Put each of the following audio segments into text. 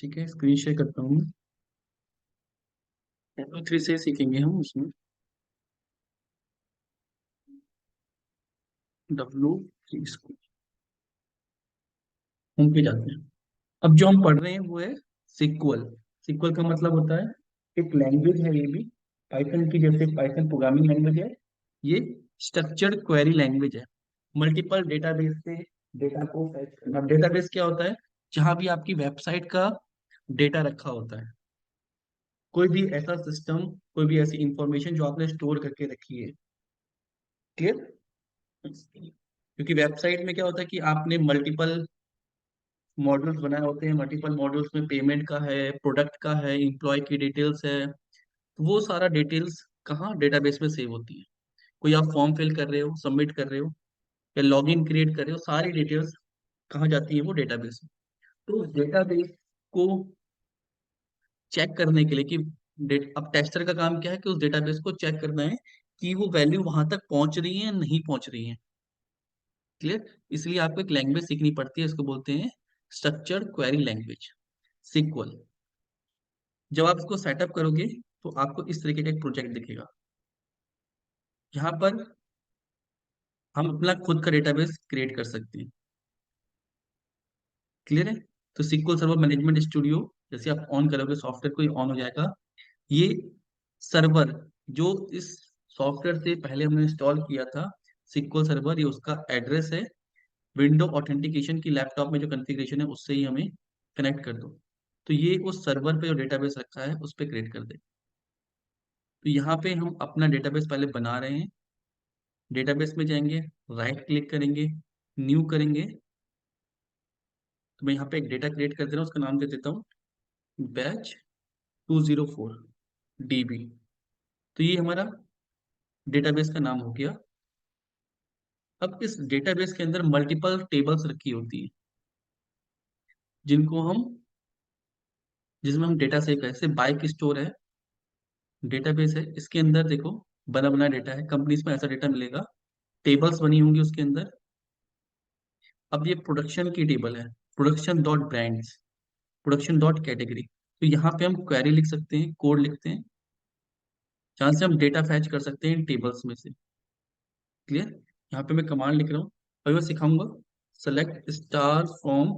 ठीक है, screen share करता हूँ। थ्री से सीखेंगे हम उसमें। डब्ल्यू थ्री स्कूल होम पे जाते हैं। अब जो हम पढ़ रहे हैं वो है सिक्वल। सिक्वल का मतलब होता है एक लैंग्वेज है, ये भी पाइथन की जैसे पाइथन प्रोग्रामिंग लैंग्वेज है। ये स्ट्रक्चर्ड क्वेरी लैंग्वेज है। मल्टीपल डेटाबेस से डेटा को फैच करना। डेटाबेस क्या होता है? जहां भी आपकी वेबसाइट का डेटा रखा होता है, कोई भी ऐसा सिस्टम, कोई भी ऐसी इंफॉर्मेशन जो आपने स्टोर करके रखी है। क्लियर? क्योंकि वेबसाइट में क्या होता है कि आपने मल्टीपल मॉड्यूल्स बनाए होते हैं। मल्टीपल मॉड्यूल्स में पेमेंट का है, प्रोडक्ट का है, एम्प्लॉय की डिटेल्स है। तो वो सारा डिटेल्स कहाँ डेटाबेस में सेव होती है। कोई आप फॉर्म फिल कर रहे हो, सबमिट कर रहे हो, या लॉगिन क्रिएट कर रहे हो, सारी डिटेल्स कहाँ जाती है? वो डेटाबेस में। तो डेटाबेस को चेक करने के लिए कि अब टेस्टर का काम क्या है कि उस डेटाबेस को चेक करना है कि वो वैल्यू वहां तक पहुंच रही है या नहीं पहुंच रही है। क्लियर? इसलिए आपको एक लैंग्वेज सीखनी पड़ती है, इसको बोलते हैं स्ट्रक्चर्ड क्वेरी लैंग्वेज, सिक्वल। जब आप इसको सेटअप करोगे तो आपको इस तरीके का एक प्रोजेक्ट दिखेगा। यहाँ पर हम अपना खुद का डेटाबेस क्रिएट कर सकते हैं। क्लियर है? तो सिक्वल सर्वर मैनेजमेंट स्टूडियो जैसे आप ऑन करोगे सॉफ्टवेयर को, ऑन हो जाएगा। ये सर्वर जो इस सॉफ्टवेयर से पहले हमने इंस्टॉल किया था, सिक्वल सर्वर, ये उसका एड्रेस है। विंडो ऑथेंटिकेशन की लैपटॉप में जो कॉन्फ़िगरेशन है उससे ही हमें कनेक्ट कर दो। तो ये उस सर्वर पे जो डेटाबेस रखा है उस पे क्रिएट कर दे। तो यहाँ पे हम अपना डेटाबेस पहले बना रहे हैं। डेटाबेस में जाएंगे, राइट क्लिक करेंगे, न्यू करेंगे। तो मैं यहाँ पे एक डेटा क्रिएट कर दे रहा हूँ, उसका नाम दे देता हूँ बैच 204 DB। तो ये हमारा डेटाबेस का नाम हो गया। अब इस डेटाबेस के अंदर मल्टीपल टेबल्स रखी होती है, जिनको हम जिसमें हम डेटा सेव करें। जैसे बाइक स्टोर है, डेटाबेस है, इसके अंदर देखो बना बना डेटा है, कंपनीज में ऐसा डेटा मिलेगा। टेबल्स बनी होंगी उसके अंदर। अब ये प्रोडक्शन की टेबल है, production dot brands, production dot category. तो यहाँ पे हम क्वेरी लिख सकते हैं, कोड लिखते हैं, जहाँ से हम डेटा फैच कर सकते हैं इन टेबल्स में से। क्लियर? यहाँ पे मैं कमांड लिख रहा हूँ, अभी मैं सिखाऊंगा। Select star from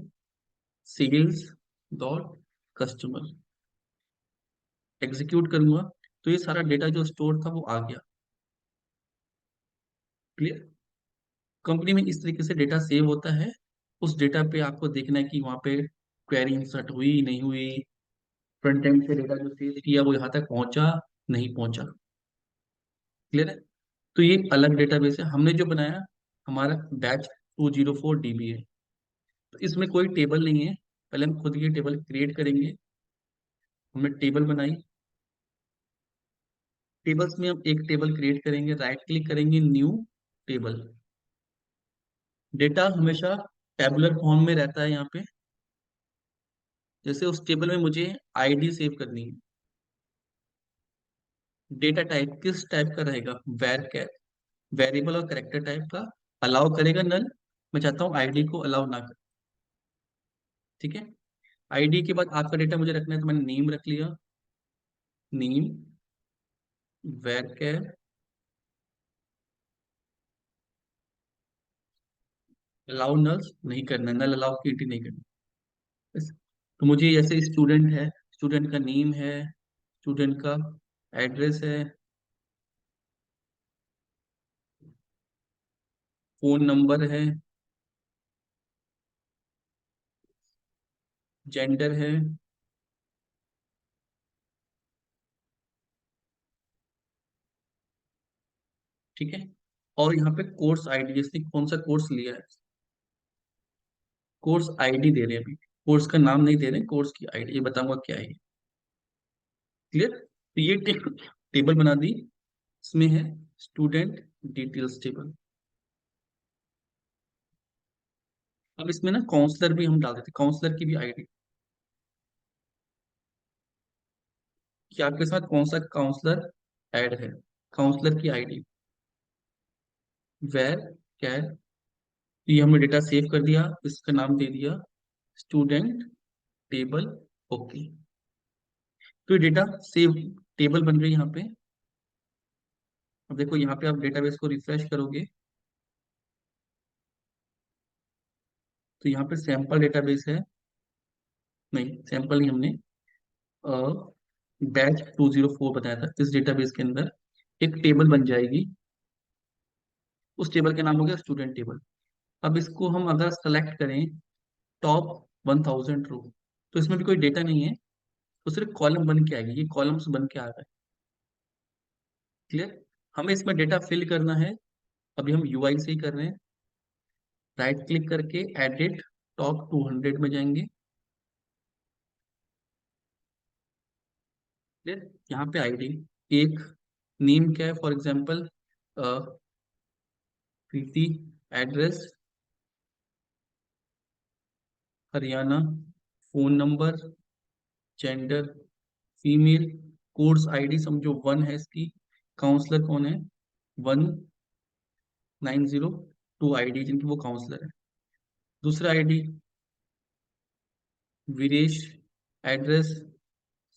sales dot customer, execute करूंगा तो ये सारा डेटा जो स्टोर था वो आ गया। क्लियर? कंपनी में इस तरीके से डेटा सेव होता है। उस डेटा पे आपको देखना है कि वहाँ पे क्वेरी इंसर्ट हुई नहीं हुई, फ्रंट एंड से डेटा जो सेव किया वो यहाँ तक पहुंचा नहीं पहुंचा। क्लियर है? तो ये अलग डेटाबेस है हमने जो बनाया, हमारा बैच 204 DB है। तो इसमें कोई टेबल नहीं है, पहले हम खुद की टेबल क्रिएट करेंगे। हमने टेबल बनाई, टेबल्स में हम एक टेबल क्रिएट करेंगे, राइट क्लिक करेंगे, न्यू टेबल। डेटा हमेशा टेबुलर फॉर्म में रहता है यहाँ पे। जैसे उस टेबल में मुझे आईडी सेव करनी है। डेटा टाइप किस टाइप का रहेगा? वेर कैर, वेरिएबल और कैरेक्टर टाइप का। अलाउ करेगा नल, मैं चाहता हूँ आईडी को अलाउ ना कर। ठीक है? आईडी के बाद आपका डेटा मुझे रखना है, तो मैंने नेम रख लिया, name varchar allow nulls नहीं करना, नल अलाउ की एंट्री नहीं करनी। बस। तो मुझे जैसे स्टूडेंट है, स्टूडेंट का नेम है, स्टूडेंट का एड्रेस है, फोन नंबर है, जेंडर है। ठीक है? और यहाँ पे कोर्स आईडी, जैसे कौन सा कोर्स लिया है, कोर्स आईडी दे रहे हैं। अभी कोर्स का नाम नहीं दे रहे, कोर्स की आईडी, ये बताऊंगा क्या है। क्लियर? तो ये टेबल बना दी, इसमें है स्टूडेंट डिटेल्स टेबल। अब इसमें ना काउंसलर भी हम डाल देते, काउंसलर की भी आईडी, कि आपके साथ कौन सा काउंसलर ऐड है। काउंसलर की आईडी वेर कैर, ये हमने डेटा सेव कर दिया, इसका नाम दे दिया स्टूडेंट टेबल ओके, तो ये डेटा सेव टेबल बन गई यहाँ पे। अब देखो यहाँ पे आप डेटाबेस को रिफ्रेश करोगे तो यहाँ पे सैंपल डेटाबेस है। नहीं, सैंपल नहीं, हमने बैच 204 बताया था। इस डेटाबेस के अंदर एक टेबल बन जाएगी, उस टेबल का नाम हो गया स्टूडेंट टेबल। अब इसको हम अगर सेलेक्ट करें टॉप 1000 रो, तो इसमें भी कोई डेटा नहीं है, तो सिर्फ कॉलम बन के आएगी, ये कॉलम्स बन के आ गए। क्लियर? हमें इसमें डेटा फिल करना है, अभी हम यूआई से ही कर रहे हैं। राइट क्लिक करके एडिट टॉप 200 में जाएंगे। क्लियर? यहाँ पे आईडी, एक नेम क्या है, for example Preeti, address Haryana, phone number, gender female, course ID समझो 1 है इसकी, काउंसलर कौन है, 1902 आईडी जिनकी वो काउंसलर है। दूसरा आईडी वीरेश, एड्रेस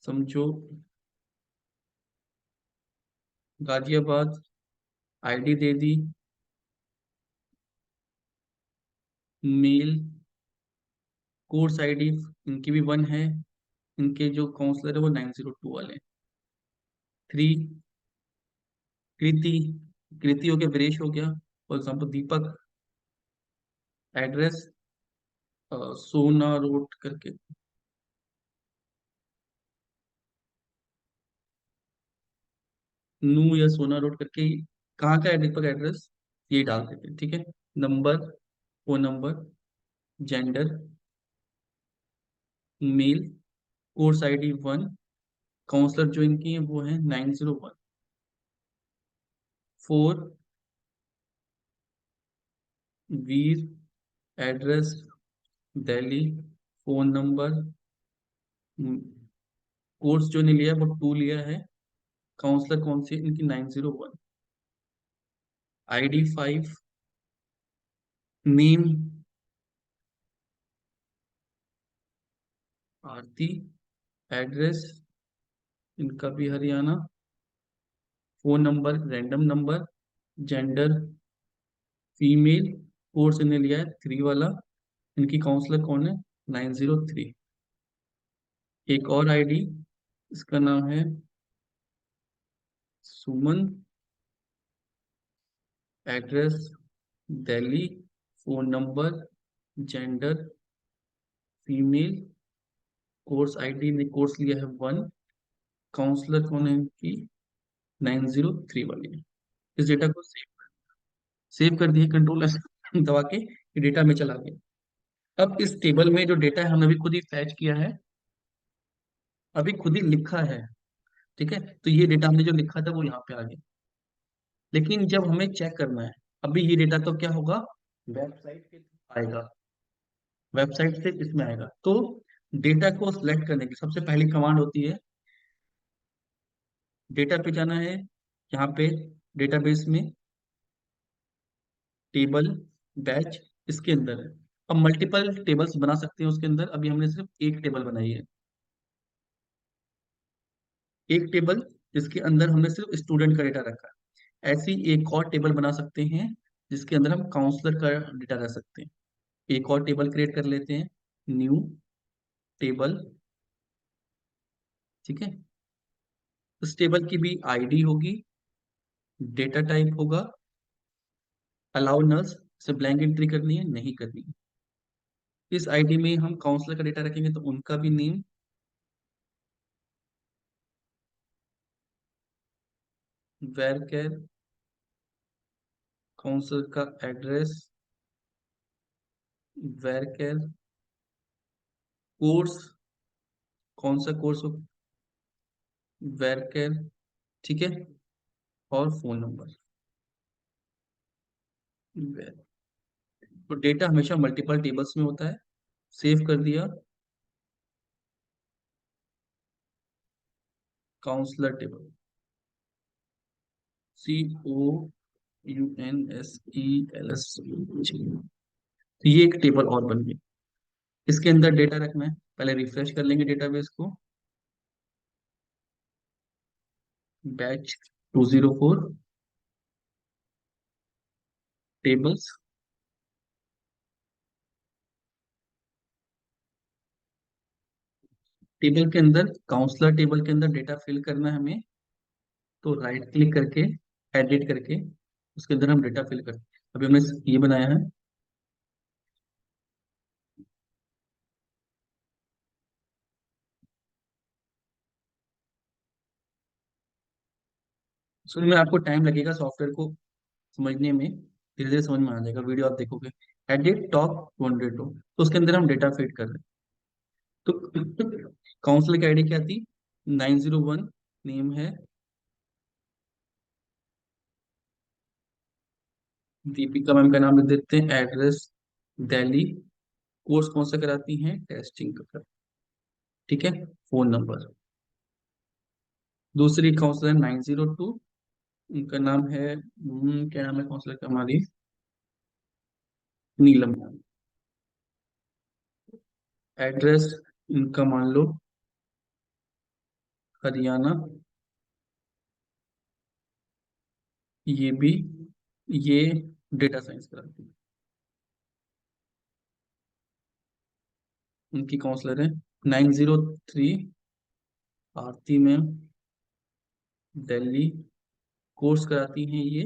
समझो गाजियाबाद, आईडी दे दी मेल, कोर्स आईडी इनकी भी 1 है, इनके जो काउंसलर है वो 902 वाले हैं। थ्री कृति, कृति हो गया, वीरेश हो गया, फॉर एग्जाम्पल दीपक, एड्रेस सोना रोड करके, नू या सोना रोड करके, कहाँ का है दीपक एड्रेस, ये डाल देते हैं। ठीक है, number, phone number, gender male, course ID 1, counsellor जो इनकी है वो है 901। 4 Veer, address Delhi, phone number, course जो ने लिया है वो 2 लिया है, काउंसलर कौन सी है इनकी 901। आईडी 5, नेम आरती, एड्रेस इनका भी Haryana, phone number random number, gender female, course इन्हें लिया है 3 वाला, इनकी काउंसलर कौन है 903। एक और आईडी, इसका नाम है Suman, address Delhi, phone number, gender female, course ID ने कोर्स लिया है 1, काउंसलर कौन है इनकी 903 वाली है। इस डेटा को सेव कर दिए, कंट्रोल एस दबा के ये डेटा में चला गया। अब इस टेबल में जो डेटा है हमने अभी खुद ही फैच किया है, अभी खुद ही लिखा है। ठीक है, तो ये डेटा हमने जो लिखा था वो यहाँ पे आ गया। लेकिन जब हमें चेक करना है, अभी ये डेटा तो क्या होगा, वेबसाइट के थ्रू आएगा, वेबसाइट से इसमें आएगा। तो डेटा को सिलेक्ट करने की सबसे पहली कमांड होती है, डेटा पे जाना है, यहाँ पे डेटाबेस में टेबल बैच इसके अंदर है। अब मल्टीपल टेबल्स बना सकते हैं उसके अंदर, अभी हमने सिर्फ एक टेबल बनाई है, एक टेबल जिसके अंदर हमने सिर्फ स्टूडेंट का डेटा रखा है। ऐसी एक और टेबल बना सकते हैं जिसके अंदर हम काउंसलर का डेटा रख सकते हैं। एक और टेबल क्रिएट कर लेते हैं, न्यू टेबल। ठीक है, उस टेबल की भी आईडी होगी, डेटा टाइप होगा, अलाउ नल्स से ब्लैंक एंट्री करनी है नहीं करनी है। इस आईडी में हम काउंसलर का डेटा रखेंगे तो उनका भी नेम, वेर केयर, काउंसलर का एड्रेस, वेर केयर, कोर्स कौन सा कोर्स हो, वेर केयर। ठीक है, और फोन नंबर। तो डेटा हमेशा मल्टीपल टेबल्स में होता है। सेव कर दिया, काउंसलर टेबल, COUNSELS। तो ये एक टेबल और बन गई। इसके अंदर डेटा रखना है, पहले रिफ्रेश कर लेंगे डेटाबेस को। Batch 204 tables. टेबल के अंदर, काउंसलर टेबल के अंदर डेटा फिल करना है हमें। तो राइट क्लिक करके, एडिट करके, उसके अंदर हम डेटा फिल करते हैं। अभी हमने ये बनाया है। शुरू में आपको टाइम लगेगा सॉफ्टवेयर को समझने में, धीरे धीरे समझ में आ जाएगा, वीडियो आप देखोगे। एडिट टॉप 202, तो उसके अंदर हम डेटा फिट कर रहे हैं। तो काउंसलर की आईडी क्या थी? 901। नेम है दीपिका मैम का नाम लिख देते हैं। एड्रेस दिल्ली। कोर्स कौन सा कराती हैं? टेस्टिंग का। ठीक है। Phone number. दूसरी काउंसलर 902। उनका नाम है क्या नाम है काउंसलर का हमारी? नीलम। एड्रेस इनका मान लो हरियाणा। ये भी, ये डेटा साइंस कराती है। उनकी काउंसलर है 903। आरती मैम, दिल्ली। कोर्स कराती हैं ये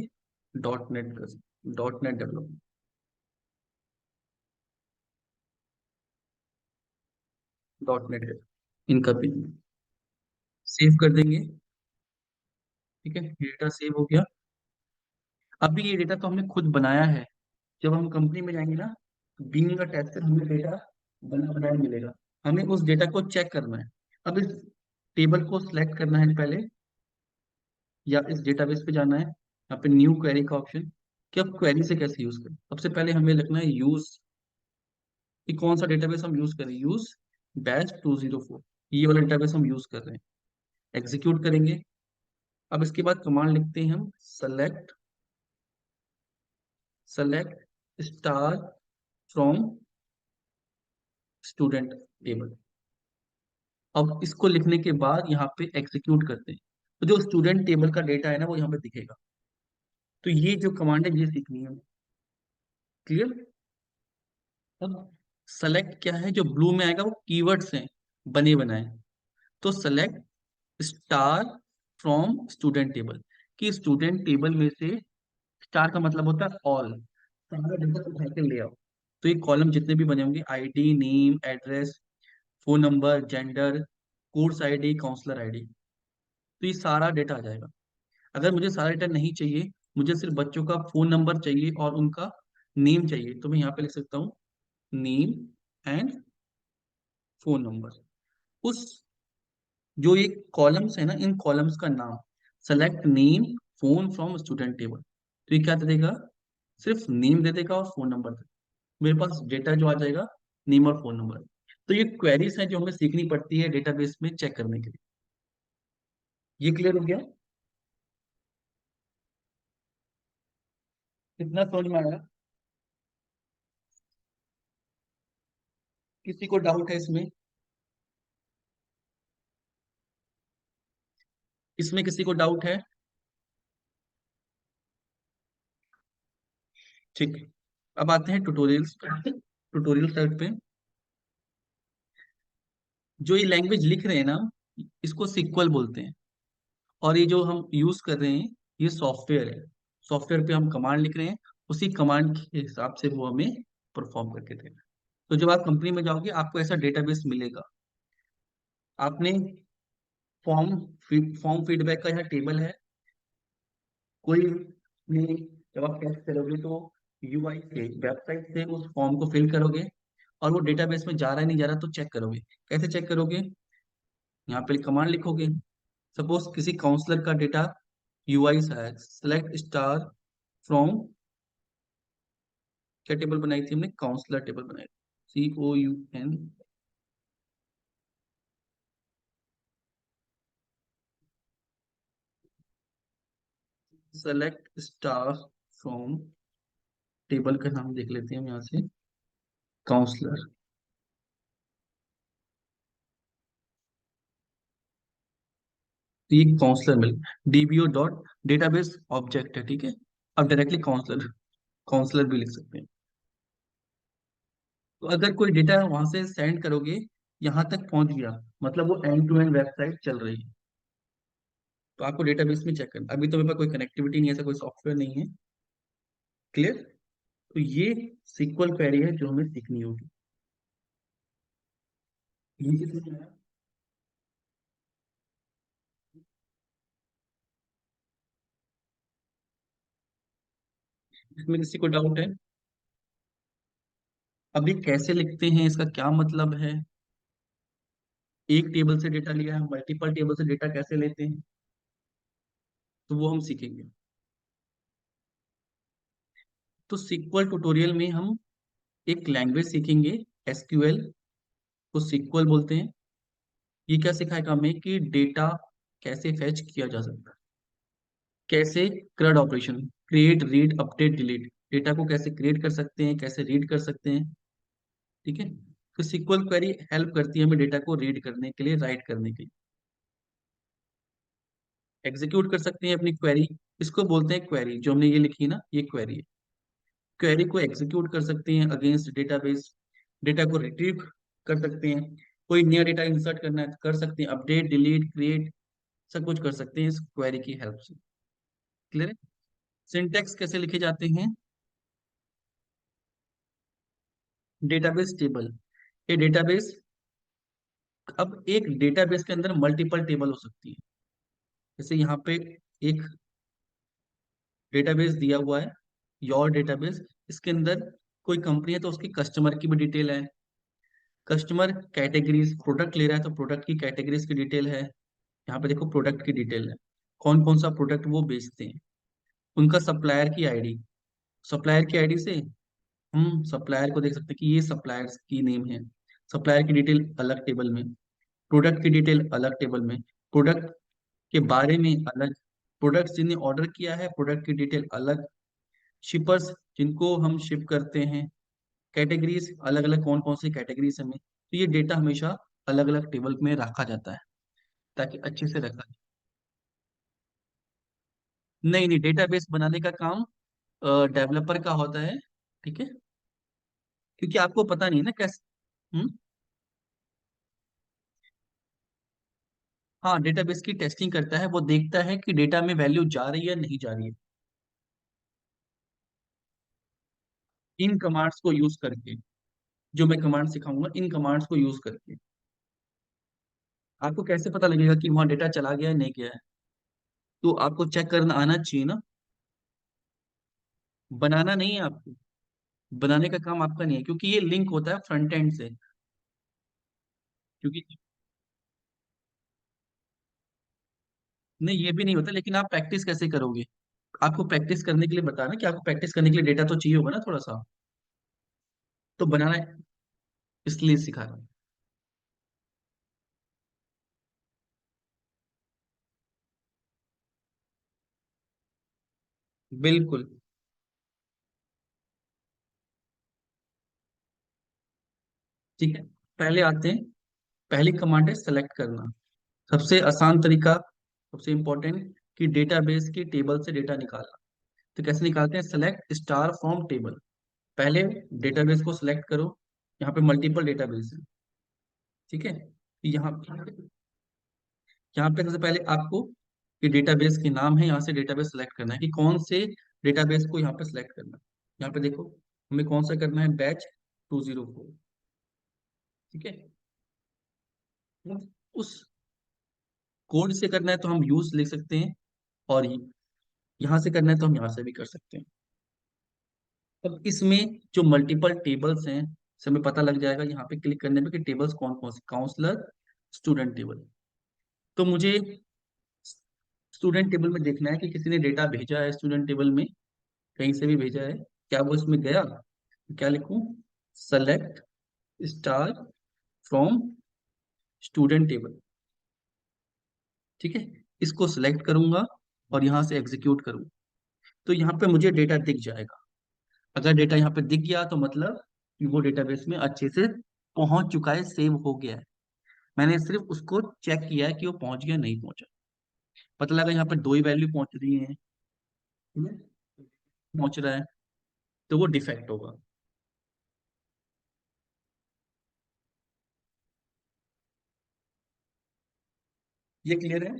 डॉट नेट का, dot net development. Dot net है इनका भी। सेव कर देंगे। ठीक है, डेटा सेव हो गया। अभी ये डेटा तो हमने खुद बनाया है। जब हम कंपनी में जाएंगे ना, बीइंग अ टेस्टर हमें डेटा बना बनाया मिलेगा। हमें उस डेटा को चेक करना है। अब इस टेबल को सिलेक्ट करना है पहले, या इस डेटाबेस पे जाना है, यहाँ पे न्यू क्वेरी का ऑप्शन, कि अब क्वेरी से कैसे यूज करें। सबसे पहले हमें लिखना है यूज, कि कौन सा डेटाबेस हम यूज करें। यूज बैच 204, ये वाला डेटाबेस हम यूज कर रहे हैं। एग्जीक्यूट करेंगे। अब इसके बाद कमांड लिखते हैं हम, select, select star from student table. अब इसको लिखने के बाद यहाँ पे एग्जीक्यूट करते हैं, तो जो स्टूडेंट टेबल का डेटा है ना वो यहाँ पे दिखेगा। तो ये जो कमांड है ये सीखनी है। क्लियर? अब सेलेक्ट क्या है, जो ब्लू में आएगा वो कीवर्ड्स हैं बने बनाए। तो select star from student table, कि स्टूडेंट टेबल में से, स्टार का मतलब होता है ऑल, सारा डेटा उठा के ले आओ। तो ये कॉलम जितने भी बने होंगे, ID, name, address, phone number, gender, course ID, counsellor ID, तो ये सारा डेटा आ जाएगा। अगर मुझे सारा डेटा नहीं चाहिए, मुझे सिर्फ बच्चों का फोन नंबर चाहिए और उनका नेम चाहिए, तो मैं यहाँ पे लिख सकता हूँ नेम एंड फोन नंबर। उस जो ये कॉलम्स है ना, इन कॉलम्स का नाम, select name phone from student table, तो ये क्या दे देगा? सिर्फ नेम दे देगा और फोन नंबर दे देगा। मेरे पास डेटा जो आ जाएगा, नेम और फोन नंबर। तो ये क्वेरीज हैं जो हमें सीखनी पड़ती है डेटाबेस में चेक करने के लिए। ये क्लियर हो गया? कितना समझ में आया? किसी को डाउट है इसमें? इसमें किसी को डाउट है? ठीक है। अब आते हैं ट्यूटोरियल्स, ट्यूटोरियल साइट पे। जो ये लैंग्वेज लिख रहे हैं ना, इसको सीक्वल बोलते हैं। और ये जो हम यूज कर रहे हैं, ये सॉफ्टवेयर है। सॉफ्टवेयर पे हम कमांड लिख रहे हैं, उसी कमांड के हिसाब से वो हमें परफॉर्म करके देगा। तो जब आप कंपनी में जाओगे आपको ऐसा डेटाबेस मिलेगा। आपने फॉर्म फॉर्म फीडबैक का यहाँ टेबल है। कोई ने, जब आप टेस्ट करोगे तो यूआई से, वेबसाइट से उस फॉर्म को फिल करोगे, और वो डेटाबेस में जा रहा है नहीं जा रहा तो चेक करोगे। कैसे चेक करोगे? यहाँ पे कमांड लिखोगे। सपोज किसी काउंसलर का डेटा यूआई से है, सेलेक्ट स्टार फ्रॉम, क्या टेबल बनाई थी हमने? काउंसलर टेबल बनाई, COUN, select star from, table का नाम देख लेते हैं हम यहाँ से, काउंसलर। तो ये काउंसलर मिल डीबीओ डॉट डेटाबेस ऑब्जेक्ट है, ठीक है। अब डायरेक्टली काउंसलर काउंसलर भी लिख सकते हैं। तो अगर कोई डेटा वहां से सेंड करोगे, यहाँ तक पहुंच गया, मतलब वो एंड टू एंड वेबसाइट चल रही है। तो आपको डेटाबेस में चेक करना, अभी तो मेरे पास कोई कनेक्टिविटी नहीं है, ऐसा कोई सॉफ्टवेयर नहीं है। क्लियर। तो ये सीक्वल क्वेरी है जो हमें सीखनी होगी। ये किस में है? इसमें किसी को डाउट है? अभी कैसे लिखते हैं, इसका क्या मतलब है, एक टेबल से डेटा लिया है, मल्टीपल टेबल से डेटा कैसे लेते हैं, तो वो हम सीखेंगे। तो सीक्वल ट्यूटोरियल में हम एक लैंग्वेज सीखेंगे, एसक्यूएल, को सीक्वल बोलते हैं। ये क्या सिखाएगा हमें कि डेटा कैसे फेच किया जा सकता है, कैसे CRUD operation, create read update delete, data को कैसे क्रिएट कर सकते हैं, कैसे रीड कर सकते हैं, ठीक है। तो सीक्वल क्वेरी हेल्प करती है हमें डेटा को रीड करने के लिए, राइट करने के लिए, एग्जीक्यूट कर सकते हैं अपनी क्वेरी। इसको बोलते हैं क्वेरी, जो हमने ये लिखी है ना, ये क्वेरी है। क्वेरी को एग्जीक्यूट कर सकते हैं अगेंस्ट डेटाबेस, डेटा को रिट्रीव कर सकते हैं, कोई नया डेटा इंसर्ट करना है तो कर सकते हैं, अपडेट डिलीट क्रिएट, सब कुछ कर सकते हैं इस क्वेरी की हेल्प से। क्लियर है। सिंटेक्स कैसे लिखे जाते हैं? डेटाबेस टेबल, ये डेटाबेस, अब एक डेटाबेस के अंदर मल्टीपल टेबल हो सकती है। जैसे यहाँ पे एक डेटाबेस दिया हुआ है, योर डेटाबेस, इसके अंदर कोई कंपनी है तो उसकी कस्टमर की भी डिटेल है, कस्टमर कैटेगरीज, प्रोडक्ट ले रहा है तो प्रोडक्ट की कैटेगरीज की डिटेल है। यहाँ पे देखो प्रोडक्ट की डिटेल है, कौन कौन सा प्रोडक्ट वो बेचते हैं, उनका सप्लायर की आईडी, सप्लायर की आईडी से हम सप्लायर को देख सकते हैं कि ये सप्लायर्स की नेम है, सप्लायर की डिटेल अलग टेबल में, प्रोडक्ट की डिटेल अलग टेबल में, प्रोडक्ट के बारे में अलग, प्रोडक्ट जिन्हें ऑर्डर किया है प्रोडक्ट की डिटेल अलग, शिपर्स जिनको हम शिप करते हैं, कैटेगरीज अलग अलग, कौन कौन सी कैटेगरीज हमें, तो ये डेटा हमेशा अलग अलग टेबल में रखा जाता है ताकि अच्छे से रखा जाए। नहीं नहीं, डेटाबेस बनाने का काम डेवलपर का होता है, ठीक है। क्योंकि आपको पता नहीं है ना कैसे। हाँ, डेटाबेस की टेस्टिंग करता है, वो देखता है कि डेटा में वैल्यू जा रही है नहीं जा रही है, इन कमांड्स को यूज करके, जो मैं कमांड सिखाऊंगा इन कमांड्स को यूज करके। आपको कैसे पता लगेगा कि वहां डेटा चला गया है नहीं गया है? तो आपको चेक करना आना चाहिए ना। बनाना नहीं है आपको, बनाने का काम आपका नहीं है, क्योंकि ये लिंक होता है फ्रंट एंड से। क्योंकि नहीं, ये भी नहीं होता, लेकिन आप प्रैक्टिस कैसे करोगे? आपको प्रैक्टिस करने के लिए बताना कि आपको प्रैक्टिस करने के लिए डेटा तो चाहिए होगा ना थोड़ा सा, तो बनाना इसलिए सिखा रहा हूँ। बिल्कुल। ठीक है, पहले आते हैं, पहली कमांड है सेलेक्ट करना, सबसे आसान तरीका, सबसे इंपॉर्टेंट, कि डेटाबेस की टेबल से डेटा निकालना। तो कैसे निकालते हैं? सेलेक्ट स्टार फ्रॉम टेबल, पहले डेटाबेस को सिलेक्ट करो, यहाँ पे मल्टीपल डेटाबेस है, ठीक है। यहाँ यहाँ पे सबसे पहले आपको ये डेटाबेस के नाम है, यहाँ से डेटाबेस सेलेक्ट करना है कि कौन से डेटाबेस को यहाँ पे सेलेक्ट करना है। यहाँ पे देखो हमें कौन सा करना है, बैच 204, ठीक है। उस कोड से करना है तो हम यूज लिख सकते हैं, और यहाँ से करना है तो हम यहाँ से भी कर सकते हैं। अब इसमें जो मल्टीपल टेबल्स हैं, से हमें पता लग जाएगा यहाँ पे क्लिक करने पे कि टेबल्स कौन कौन से, काउंसलर, स्टूडेंट टेबल। तो मुझे स्टूडेंट टेबल में देखना है कि किसी ने डेटा भेजा है स्टूडेंट टेबल में, कहीं से भी भेजा है, क्या वो इसमें गया? तो क्या लिखूं? Select star from student table, ठीक है। इसको सिलेक्ट करूंगा और यहाँ से एग्जीक्यूट करूंगा, तो यहाँ पे मुझे डेटा दिख जाएगा। अगर डेटा यहाँ पे दिख गया तो मतलब कि वो डेटाबेस में अच्छे से पहुंच चुका है, सेव हो गया है। मैंने सिर्फ उसको चेक किया है कि वो पहुंच गया नहीं पहुंचा। पता लगा यहाँ पर दो ही वैल्यू पहुंच रही है, पहुंच रहा है, तो वो डिफेक्ट होगा। ये क्लियर है?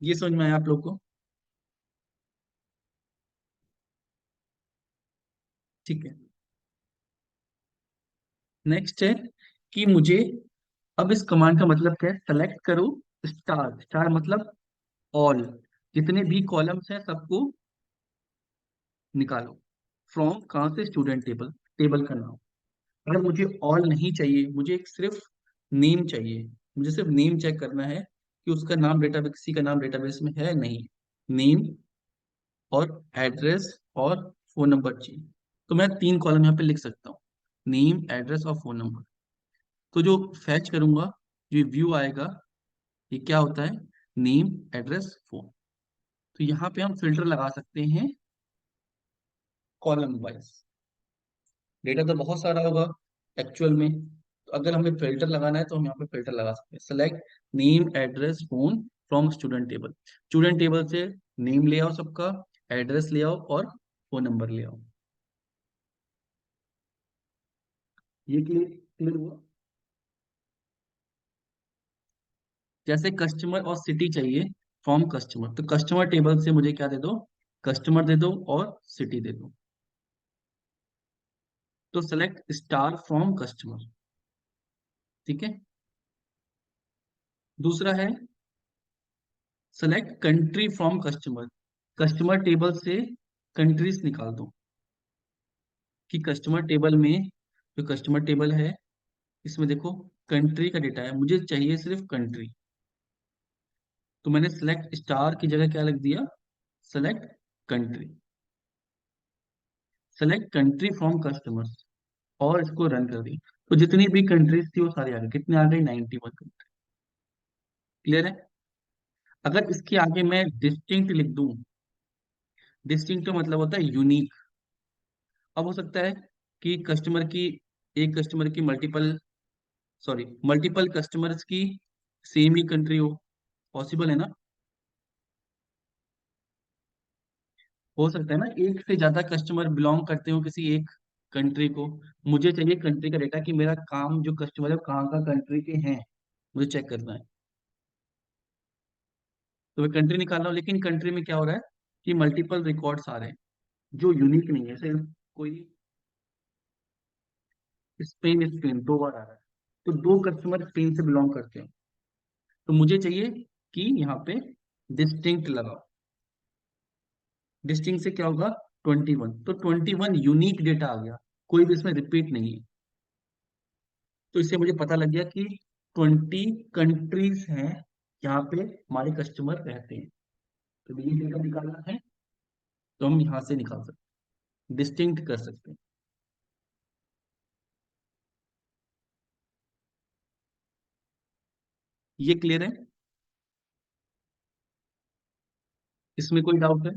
ये समझ में आया आप लोग को? ठीक है। नेक्स्ट है कि मुझे, अब इस कमांड का मतलब क्या है, सेलेक्ट करो स्टार, स्टार मतलब ऑल, जितने भी कॉलम्स हैं सबको निकालो। फ्रॉम कहाँ से, स्टूडेंट टेबल, टेबल का नाम। अगर मुझे ऑल नहीं चाहिए, मुझे एक सिर्फ नेम चाहिए, मुझे सिर्फ नेम चेक करना है कि उसका नाम डेटाबेस, किसी का नाम डेटाबेस में है नहीं, नेम और एड्रेस और फोन नंबर चाहिए, तो मैं तीन कॉलम यहाँ पे लिख सकता हूँ, नेम, एड्रेस और फोन नंबर। तो जो फैच करूंगा, जो व्यू आएगा, ये क्या होता है, नेम, एड्रेस, फोन। तो यहाँ पे हम फिल्टर लगा सकते हैं कॉलम वाइज। डेटा तो बहुत सारा होगा एक्चुअल में, तो अगर हमें फिल्टर लगाना है तो हम यहाँ पे फिल्टर लगा सकते हैं, select name, address, phone from student table. Student table से नेम ले आओ सबका, एड्रेस ले आओ और फोन नंबर ले आओ। ये क्लियर, क्लियर हुआ? जैसे कस्टमर और सिटी चाहिए फ्रॉम कस्टमर, तो कस्टमर टेबल से मुझे क्या दे दो, कस्टमर दे दो और सिटी दे दो। तो सेलेक्ट स्टार फ्रॉम कस्टमर। ठीक है। दूसरा है select country from customer. Customer table से कंट्रीज निकाल दो, कि कस्टमर टेबल में, जो कस्टमर टेबल है इसमें देखो कंट्री का डेटा है, मुझे चाहिए सिर्फ कंट्री। तो मैंने सेलेक्ट स्टार की जगह क्या लिख दिया, select country. Select country from customers, और इसको रन कर दी। तो जितनी भी कंट्रीज थी वो सारी आ गई, कितने आ गए, 91 कंट्री। क्लियर है? अगर इसके आगे मैं डिस्टिंक्ट लिख दूं, डिस्टिंक्ट का मतलब होता है यूनिक। अब हो सकता है कि कस्टमर की, एक कस्टमर की मल्टीपल, सॉरी मल्टीपल कस्टमर्स की सेम ही कंट्री हो, पॉसिबल है ना? हो सकता है ना, एक से ज्यादा कस्टमर बिलोंग करते हो किसी एक कंट्री को। मुझे चाहिए कंट्री का डेटा, कि मेरा काम जो कस्टमर है वो कहाँ का कंट्री के हैं, मुझे चेक करना है। तो मैं कंट्री निकाल रहा हूँ, लेकिन कंट्री में क्या हो रहा है कि मल्टीपल रिकॉर्ड्स आ रहे हैं जो यूनिक नहीं है, सिर्फ कोई स्पेन, स्पेन दो बार आ रहा है, तो दो कस्टमर स्पेन से बिलोंग करते हैं। तो मुझे चाहिए कि यहाँ पे डिस्टिंक्ट लगाओ। डिस्टिंक्ट से क्या होगा, 21, तो 21 यूनिक डेटा आ गया, कोई भी इसमें रिपीट नहीं है। तो इससे मुझे पता लग गया कि 20 कंट्रीज हैं जहाँ पे हमारे कस्टमर रहते हैं। तो ये डेटा निकालना है, तो हम यहाँ से निकाल सकते हैं, डिस्टिंक्ट कर सकते हैं। ये क्लियर है? इसमें कोई डाउट है?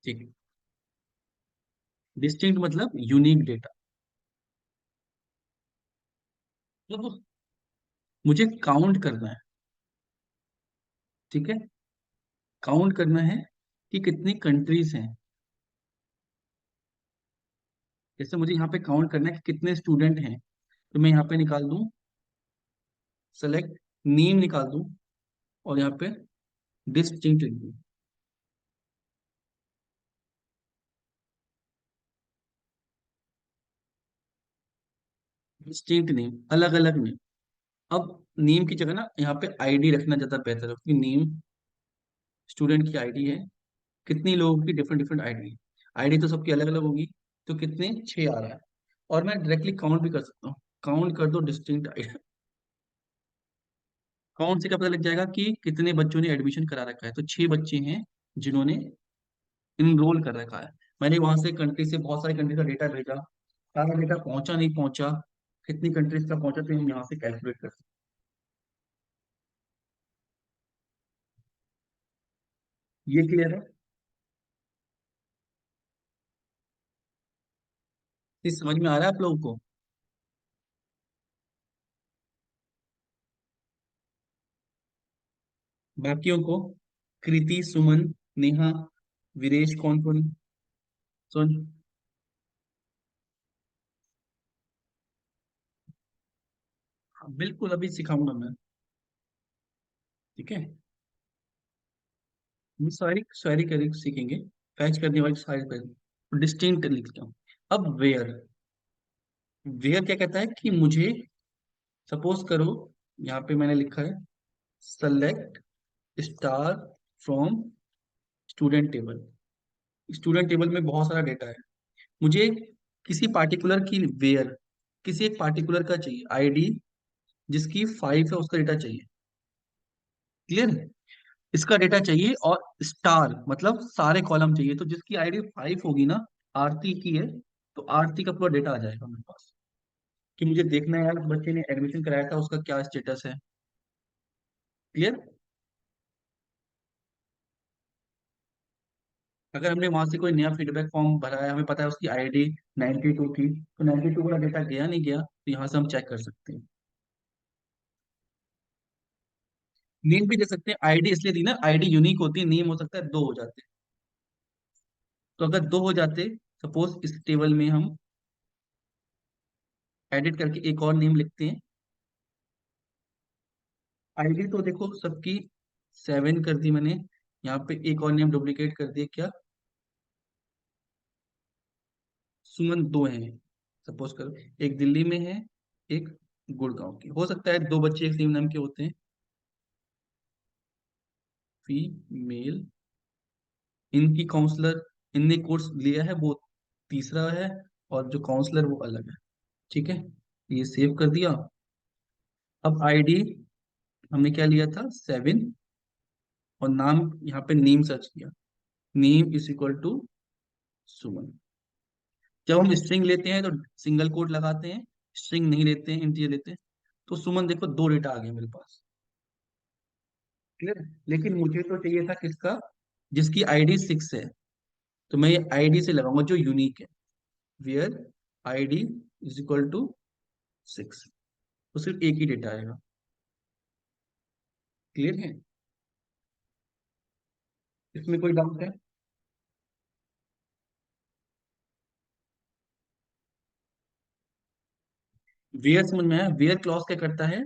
ठीक है। डिस्टिंक्ट मतलब यूनिक डेटा। देखो, मुझे काउंट करना है, ठीक है, काउंट करना है कि कितनी कंट्रीज हैं। जैसे मुझे यहाँ पे काउंट करना है कि कितने स्टूडेंट हैं, तो मैं यहाँ पे निकाल दूं, सेलेक्ट नेम निकाल दूं, और यहाँ पे डिस्टिंक्ट लिख दूं। डिस्टिंक्ट नेम, अलग अलग नेम। अब नेम की जगह ना यहाँ पे आईडी रखना ज्यादा बेहतर है, क्योंकि नेम स्टूडेंट की आईडी है, कितनी लोगों की डिफरेंट डिफरेंट आईडी है, आईडी तो सबकी अलग अलग होगी, तो कितने, 6 आ रहा है। और मैं डायरेक्टली काउंट भी कर सकता हूँ, काउंट कर दो डिस्टिंक्ट आईडी। काउंट से क्या पता लग जाएगा कि कितने बच्चों ने एडमिशन करा रखा है, तो 6 बच्चे हैं जिन्होंने इनरोल कर रखा है। मैंने वहां से कंट्री से बहुत सारी कंट्री का डेटा भेजा, सारा डेटा पहुंचा नहीं पहुंचा, कितनी कंट्रीज का पहुंचा, तो हम यहाँ से कैलकुलेट कर सकते हैं। ये क्लियर है? ये समझ में आ रहा है आप लोगों को? बाकियों को कृति, सुमन, नेहा, वीरेश, कौन कौन। सुन। हाँ, बिल्कुल अभी सिखाऊंगा मैं। ठीक है। हम सारी सारी कर सीखेंगे। फैच करने वाली सारी कर डिस्टिंक्ट लिखता हूँ। अब वेयर। वेयर क्या कहता है कि मुझे, सपोज करो, यहाँ पे मैंने लिखा है select star from student table. Student table में बहुत सारा डेटा है। मुझे किसी पार्टिकुलर की वेयर, किसी एक पार्टिकुलर का चाहिए आईडी, जिसकी 5 है उसका डेटा चाहिए। क्लियर है। इसका डेटा चाहिए और स्टार मतलब सारे कॉलम चाहिए, तो जिसकी आईडी 5 होगी ना, आरती की है, तो आरती का पूरा डेटा आ जाएगा मेरे पास। कि मुझे देखना है यार, बच्चे ने एडमिशन कराया था उसका क्या स्टेटस है। क्लियर। अगर हमने वहां से कोई नया फीडबैक फॉर्म भरा है, हमें पता है उसकी आईडी 92 थी, तो 92 वाला डेटा गया नहीं गया, तो यहाँ से हम चेक कर सकते हैं। नेम भी दे सकते हैं, आईडी इसलिए दी ना, आईडी यूनिक होती है, नेम हो सकता है दो हो जाते हैं। तो अगर दो हो जाते, सपोज इस टेबल में हम एडिट करके एक और नेम लिखते हैं। आईडी तो देखो सबकी 7 कर दी मैंने। यहाँ पे एक और नेम डुप्लीकेट कर दिया क्या, सुमन दो हैं। सपोज करो एक दिल्ली में है, एक गुड़गांव की, हो सकता है दो बच्चे एक सेम नाम के होते हैं। फीमेल, इनकी काउंसलर, इनने कोर्स लिया है वो तीसरा है, और जो काउंसलर वो अलग है। ठीक है, ये सेव कर दिया। अब आईडी हमने क्या लिया था 7, और नाम यहाँ पे नेम सर्च किया, नेम इज इक्वल टू सुमन। जब हम स्ट्रिंग लेते हैं तो सिंगल कोट लगाते हैं, स्ट्रिंग नहीं लेते हैं इंटीजर लेते हैं। तो सुमन देखो दो डेटा आ गया मेरे पास। क्लियर। लेकिन मुझे तो चाहिए था किसका, जिसकी आईडी 6 है। तो मैं ये आईडी से लगाऊंगा जो यूनिक है। Where ID is equal to 6, तो सिर्फ एक ही डेटा आएगा। क्लियर है। इसमें कोई डाउट है। वेयर समझ में आया। वेयर क्लॉज क्या करता है,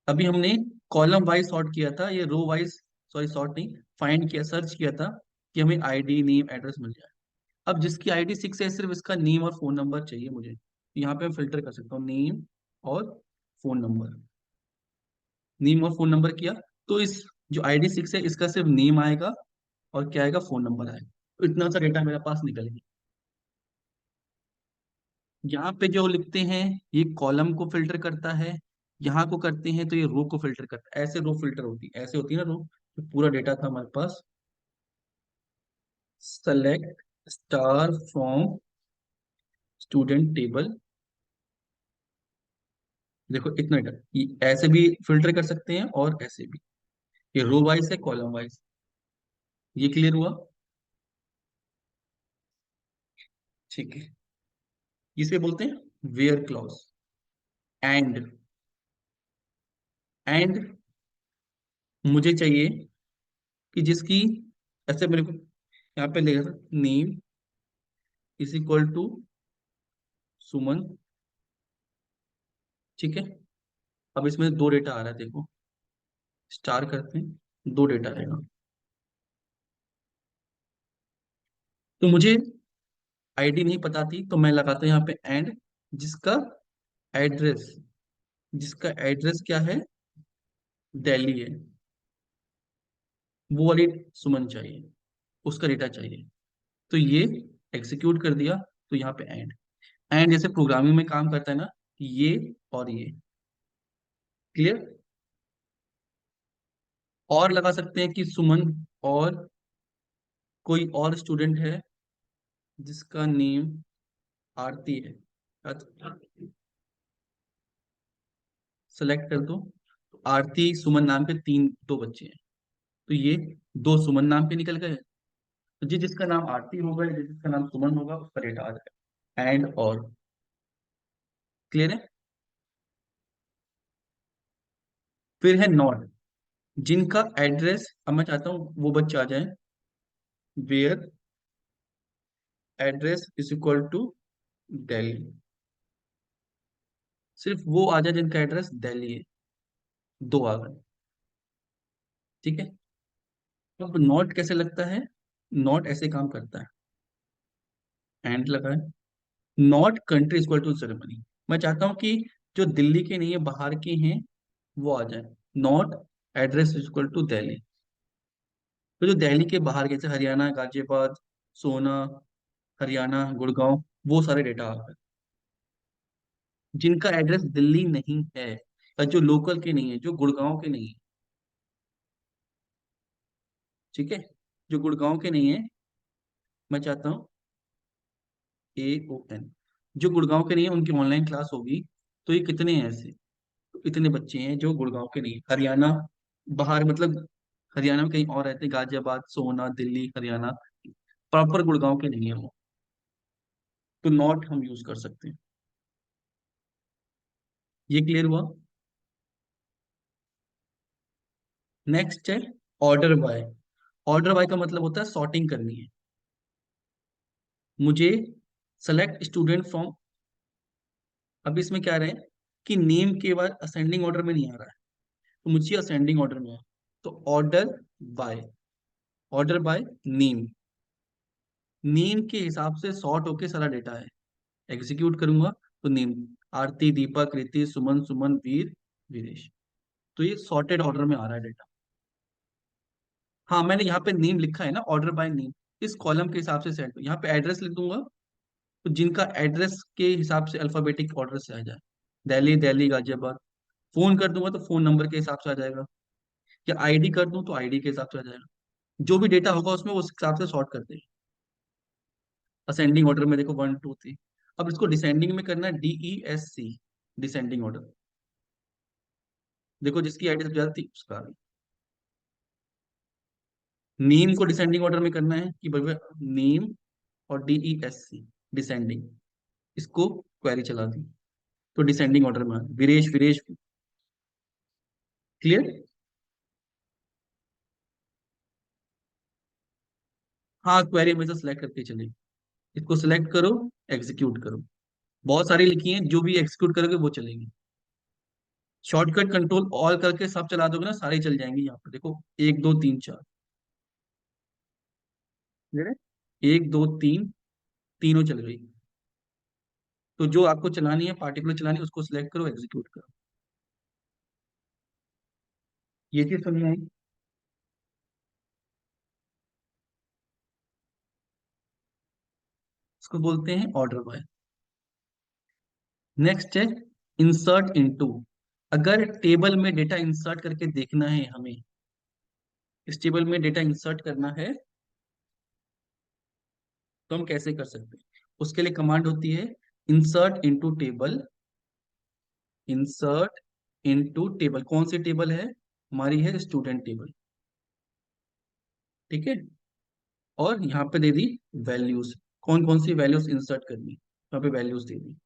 अभी हमने कॉलम वाइज सॉर्ट किया था, ये रो वाइज, सॉरी सॉर्ट नहीं, फाइंड किया, सर्च किया था कि हमें आईडी नेम एड्रेस मिल जाए। अब जिसकी आईडी 6 है, सिर्फ इसका नेम और फोन नंबर चाहिए मुझे, तो यहाँ पे मैं फिल्टर कर सकता हूँ नेम और फोन नंबर। नेम और फोन नंबर किया, तो इस जो आईडी 6 है इसका सिर्फ नेम आएगा, और क्या आएगा, फोन नंबर आएगा। तो इतना सा डेटा मेरे पास निकल गया। यहाँ पे जो लिखते हैं, ये कॉलम को फिल्टर करता है, यहाँ को करते हैं तो ये रो को फिल्टर करता है। ऐसे रो फिल्टर होती है, ऐसे होती है ना रो। तो पूरा डेटा था हमारे पास, select star from student table. देखो इतना डेटा, ये ऐसे भी फिल्टर कर सकते हैं और ऐसे भी। ये रो वाइज है, कॉलम वाइज। ये क्लियर हुआ। ठीक है। इसे बोलते हैं वेयर क्लॉज। एंड। एंड मुझे चाहिए कि जिसकी, ऐसे मेरे को यहाँ पे लिखा था नेम इज इक्वल टू सुमन। ठीक है। अब इसमें दो डेटा आ रहा है देखो, स्टार करते हैं, दो डेटा आएगा। तो मुझे आईडी नहीं पता थी, तो मैं लगाता हूँ यहाँ पे एंड, जिसका एड्रेस, जिसका एड्रेस क्या है, दिल्ली है, वो वाली सुमन चाहिए, उसका डेटा चाहिए। तो ये एग्जीक्यूट कर दिया, तो यहाँ पे एंड। एंड जैसे प्रोग्रामिंग में काम करता है ना, ये और ये। क्लियर। और लगा सकते हैं कि सुमन और कोई और स्टूडेंट है जिसका नेम आरती है, सेलेक्ट कर दो। तो आरती सुमन नाम के तीन, दो बच्चे हैं, तो ये दो सुमन नाम के निकल गए। तो जिसका नाम आरती होगा या जिसका नाम सुमन होगा उसका डेटा आ जाएगा। एंड और। क्लियर है। फिर है नॉट। जिनका एड्रेस, अब मैं चाहता हूँ वो बच्चा आ जाए, where address is equal to Delhi. सिर्फ वो आ जाए जिनका एड्रेस दिल्ली है। दो आ गए। ठीक है। अब नॉट कैसे लगता है? नॉट ऐसे काम करता है, एंड लगा है, not country equal to Germany. मैं चाहता हूँ कि जो दिल्ली के नहीं है, बाहर के हैं, वो आ जाए। Not address equal to Delhi. तो जो दिल्ली के बाहर के, जैसे हरियाणा, गाजियाबाद, सोना, हरियाणा, गुड़गांव, वो सारे डेटा आ गए। जिनका एड्रेस दिल्ली नहीं है, या जो लोकल के नहीं है, जो गुड़गांव के नहीं है, ठीक है, जो गुड़गांव के नहीं है, मैं चाहता हूँ AON, जो गुड़गांव के नहीं है उनकी ऑनलाइन क्लास होगी। तो ये कितने हैं ऐसे? तो इतने बच्चे हैं जो गुड़गांव के नहीं है, हरियाणा, बाहर मतलब हरियाणा में कहीं और रहते हैं, गाजियाबाद, सोना, दिल्ली, हरियाणा, प्रॉपर गुड़गांव के नहीं है वो। तो नॉट हम यूज कर सकते हैं। ये क्लियर हुआ? नेक्स्ट है ऑर्डर बाय। ऑर्डर बाय का मतलब होता है सॉर्टिंग करनी है मुझे। सेलेक्ट स्टूडेंट फ्रॉम, अब इसमें क्या रहे कि नेम के बाद असेंडिंग ऑर्डर में नहीं आ रहा है, तो मुझे असेंडिंग ऑर्डर में है। तो by order by name, name के हिसाब से सॉर्ट होके सारा डेटा है। एग्जीक्यूट करूंगा तो नेम, आरती, दीपक, रीति, सुमन, सुमन, वीर, वीरेश। तो ये सॉर्टेड ऑर्डर में आ रहा है डेटा। हाँ, मैंने यहाँ पे नेम लिखा है ना, ऑर्डर बाय नेम, इस कॉलम के हिसाब से सेट। यहाँ पे एड्रेस लिख दूंगा, तो जिनका एड्रेस के हिसाब से अल्फाबेटिक ऑर्डर से आ जाए, दिल्ली, दिल्ली, गाजियाबाद। फोन कर दूंगा तो फोन नंबर के हिसाब से आ जाएगा, या आईडी कर दूं तो आईडी के हिसाब से आ जाएगा। जो भी डेटा होगा उसमें उस हिसाब से सॉर्ट कर देंगे। असेंडिंग ऑर्डर में देखो 1 2 3। अब इसको डिसेंडिंग में करना है, DESC, डिसेंडिंग ऑर्डर। देखो जिसकी आईडी सबसे ज्यादा थी उसका। नेम को डिसेंडिंग ऑर्डर में करना है कि भाई नेम, और DESC डिसेंडिंग, इसको क्वेरी चला दी तो डिसेंडिंग ऑर्डर में वीरेश, वीरेश। क्लियर? हाँ, क्वेरी हमेशा सेलेक्ट करके चले, इसको सिलेक्ट करो, एग्जीक्यूट करो। बहुत सारी लिखी हैं, जो भी एग्जीक्यूट करोगे वो चलेंगी। शॉर्टकट कंट्रोल ऑल करके सब चला दोगे ना, सारी चल जाएंगी। यहाँ पर देखो 1 2 3 4, क्लियर है? 1 2 3, तीनों चल गई। तो जो आपको चलानी है, पार्टिकुलर चलानी है, उसको सिलेक्ट करो, एग्जीक्यूट करो। ये चीज समझ में आई? इसको बोलते हैं ऑर्डर बाय। नेक्स्ट है इंसर्ट इनटू। अगर टेबल में डेटा इंसर्ट करके देखना है हमें, इस टेबल में डेटा इंसर्ट करना है, तो हम कैसे कर सकते हैं? उसके लिए कमांड होती है insert into table. Insert into table, कौन सी टेबल है हमारी? है स्टूडेंट टेबल। ठीक है। और यहाँ पे दे दी वैल्यूज, कौन कौन सी वैल्यूज इंसर्ट करनी, यहाँ पे वैल्यूज दे दी।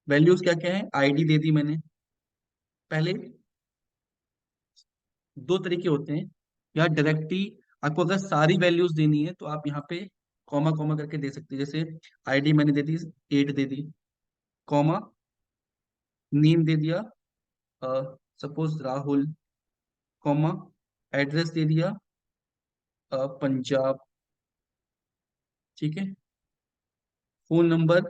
वैल्यूज क्या क्या है? आईडी दे दी मैंने पहले। दो तरीके होते हैं, या डायरेक्टली आपको अगर सारी वैल्यूज देनी है तो आप यहाँ पे कॉमा कॉमा करके दे सकते हैं। जैसे आईडी मैंने दे दी 8 दे दी, कॉमा, नेम दे दिया सपोज राहुल, कॉमा, एड्रेस दे दिया पंजाब। ठीक है। फोन नंबर,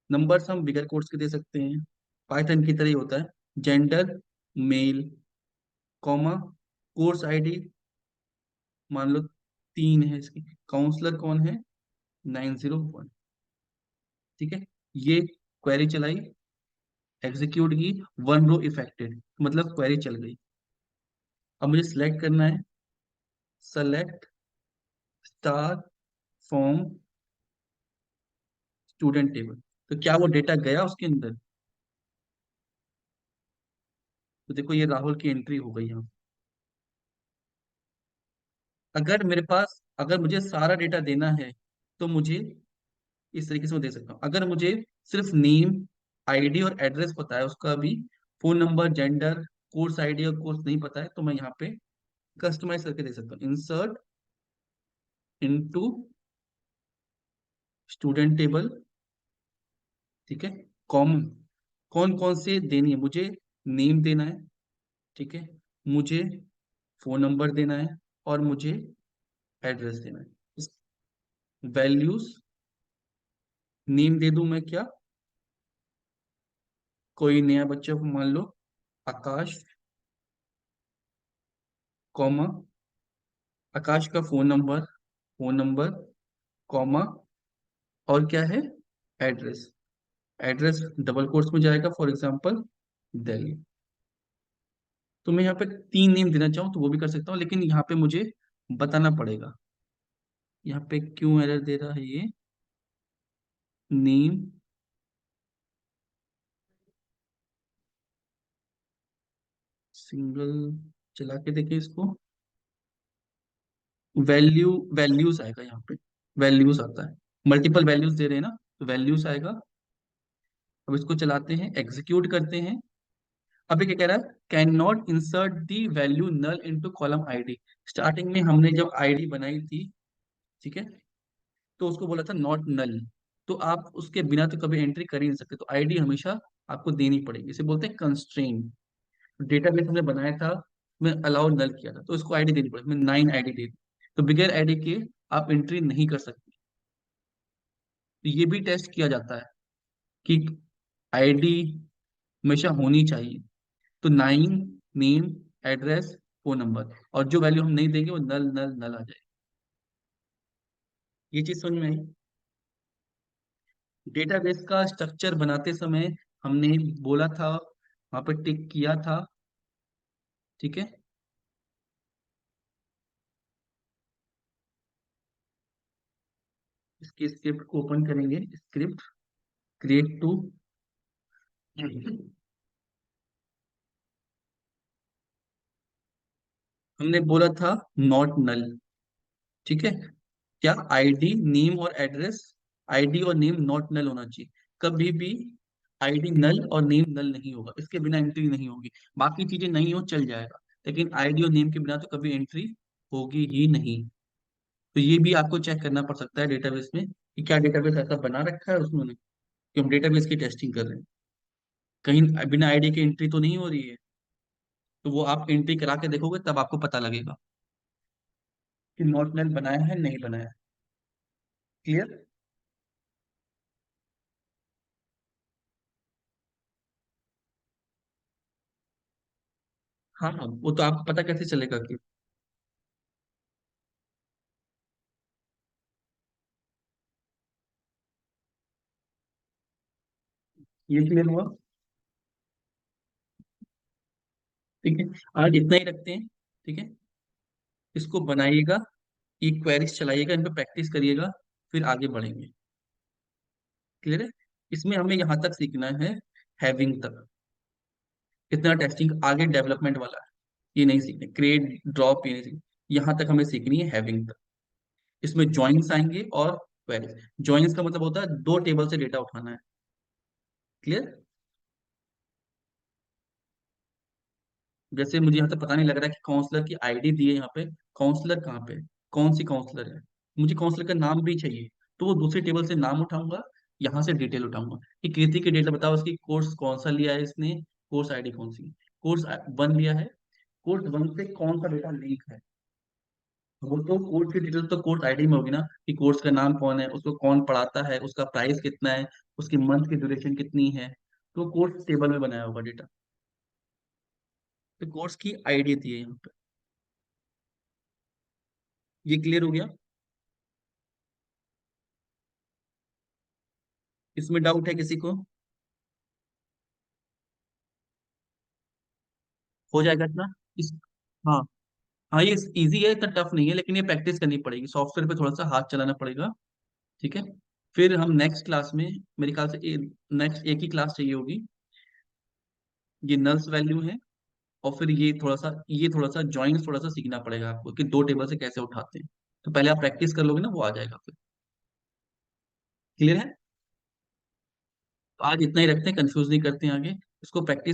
नंबर्स हम बिगर कोट्स के दे सकते हैं, पाइथन की तरह ही होता है। Gender male, comma, course ID मान लो 3 है इसकी, काउंसलर कौन है 901। ठीक है। ये क्वेरी चलाई, एग्जीक्यूट की, 1 रो इफेक्टेड, मतलब क्वेरी चल गई। अब मुझे सिलेक्ट करना है, select star from student table. तो क्या वो डेटा गया उसके अंदर? तो देखो ये राहुल की एंट्री हो गई यहाँ। अगर मेरे पास, अगर मुझे सारा डेटा देना है तो मुझे इस तरीके से मैं दे सकता हूँ। अगर मुझे सिर्फ नेम, आईडी और एड्रेस पता है उसका भी, phone number, gender, course ID और कोर्स नहीं पता है तो मैं यहाँ पे कस्टमाइज करके दे सकता हूँ, इंसर्ट इनटू स्टूडेंट टेबल। ठीक है। कॉमन कौन कौन से देनी है मुझे, नेम देना है, ठीक है, मुझे फोन नंबर देना है, और मुझे एड्रेस देना है। वैल्यूज, नेम दे दूं मैं क्या, कोई नया बच्चा को मान लो आकाश, कॉमा, आकाश का फोन नंबर, कॉमा, और क्या है, एड्रेस। एड्रेस डबल कोट्स में जाएगा, फॉर एग्जांपल दिल्ली। तो मैं यहाँ पे 3 नेम देना चाहूँ तो वो भी कर सकता हूँ, लेकिन यहाँ पे मुझे बताना पड़ेगा यहाँ पे क्यों एरर दे रहा है ये। नेम, सिंगल, चला के देखिए इसको। वैल्यू, वैल्यूज आएगा यहाँ पे, वैल्यूज आता है, मल्टीपल वैल्यूज दे रहे हैं ना, तो वैल्यूज आएगा। अब इसको चलाते हैं, एग्जीक्यूट करते हैं। अब ये क्या कह रहा है, can not insert the value null into column ID. Starting में हमने जब आईडी बनाई थी, ठीक है, तो उसको बोला था नॉट नल, तो आप उसके बिना तो कभी एंट्री कर ही नहीं सकते, तो आईडी हमेशा आपको देनी पड़ेगी, इसे बोलते हैं कंस्ट्रेन। डेटाबेस हमने बनाया था, मैं अलाउ नल किया था, तो इसको आईडी देनी पड़ेगी, मैं 9 आईडी दे दी, तो बगैर आईडी के आप एंट्री नहीं कर सकते। तो ये भी टेस्ट किया जाता है कि आईडी हमेशा होनी चाहिए। तो 9, नेम, एड्रेस, फोन नंबर, और जो वैल्यू हम नहीं देंगे वो नल नल नल आ जाए। ये चीज समझ में आई। डेटाबेस का स्ट्रक्चर बनाते समय हमने बोला था, वहां पर टिक किया था, ठीक है। इसकी स्क्रिप्ट को ओपन करेंगे, स्क्रिप्ट क्रिएट टू, हमने बोला था नॉट नल, ठीक है। क्या आईडी, नेम और एड्रेस, आईडी और नेम नॉट नल होना चाहिए, कभी भी आईडी नल और नेम नल नहीं होगा, इसके बिना एंट्री नहीं होगी। बाकी चीजें नहीं हो चल जाएगा, लेकिन आईडी और नेम के बिना तो कभी एंट्री होगी ही नहीं। तो ये भी आपको चेक करना पड़ सकता है डेटाबेस में कि क्या डेटाबेस ऐसा बना रखा है उसने कि हम डेटाबेस की टेस्टिंग कर रहे हैं, कहीं बिना आईडी की एंट्री तो नहीं हो रही है। तो वो आप एंट्री करा के देखोगे तब आपको पता लगेगा कि नॉट नल बनाया है नहीं बनाया। क्लियर। हाँ हाँ, वो तो आपको पता कैसे चलेगा कि ये क्लियर हुआ। ठीक है, आज इतना ही रखते हैं, ठीक है। इसको बनाइएगा, ये क्वेरीज चलाइएगा, इन पे प्रैक्टिस करिएगा, फिर आगे बढ़ेंगे। क्लियर है। इसमें हमें यहाँ तक सीखना है, हैविंग तक। इतना टेस्टिंग, आगे डेवलपमेंट वाला है, ये नहीं सीखने, क्रिएट ड्रॉप ये नहीं सीखने, यहाँ तक हमें सीखनी है हैविंग तक। इसमें जॉइंस आएंगे और क्वेरीज। जॉइंस का मतलब होता है 2 टेबल से डेटा उठाना है। क्लियर। जैसे मुझे यहाँ तक पता नहीं लग रहा है कि काउंसलर की आईडी दी है यहाँ पे, काउंसलर कहाँ पे, कौन सी काउंसलर है, मुझे काउंसलर का नाम भी चाहिए। तो वो दूसरी टेबल से नाम उठाऊंगा, यहाँ से डिटेल उठाऊंगा कि कृति की डिटेल बताओ, उसकी कोर्स कौन सा लिया है इसने, कोर्स आईडी कौन सी, कोर्स 1 लिया है, कोर्स 1 से कौन सा डेटा लिंक है। वो तो कोर्स की डिटेल तो कोर्स आईडी में होगी ना, कि कोर्स का नाम कौन है, उसको कौन पढ़ाता है, उसका प्राइस कितना है, उसकी मंथ की ड्यूरेशन कितनी है, तो कोर्स टेबल में बनाया होगा डेटा। तो कोर्स की आईडी दी है यहाँ पे। ये क्लियर हो गया। इसमें डाउट है किसी को। हो जाएगा इतना। इस हाँ हाँ, ये इजी है, इतना टफ नहीं है, लेकिन ये प्रैक्टिस करनी पड़ेगी, सॉफ्टवेयर पे थोड़ा सा हाथ चलाना पड़ेगा। ठीक है। फिर हम नेक्स्ट क्लास में, मेरे ख्याल से नेक्स्ट एक ही क्लास चाहिए होगी, ये नल्स वैल्यू है, और फिर ये थोड़ा सा जॉइंस थोड़ा सा सीखना पड़ेगा आपको कि 2 टेबल से कैसे उठाते हैं। तो पहले आप प्रैक्टिस कर लोगे ना, वो आ जाएगा फिर। क्लियर है। तो आज इतना ही रखते हैं, कंफ्यूज नहीं करते हैं आगे, इसको प्रैक्टिस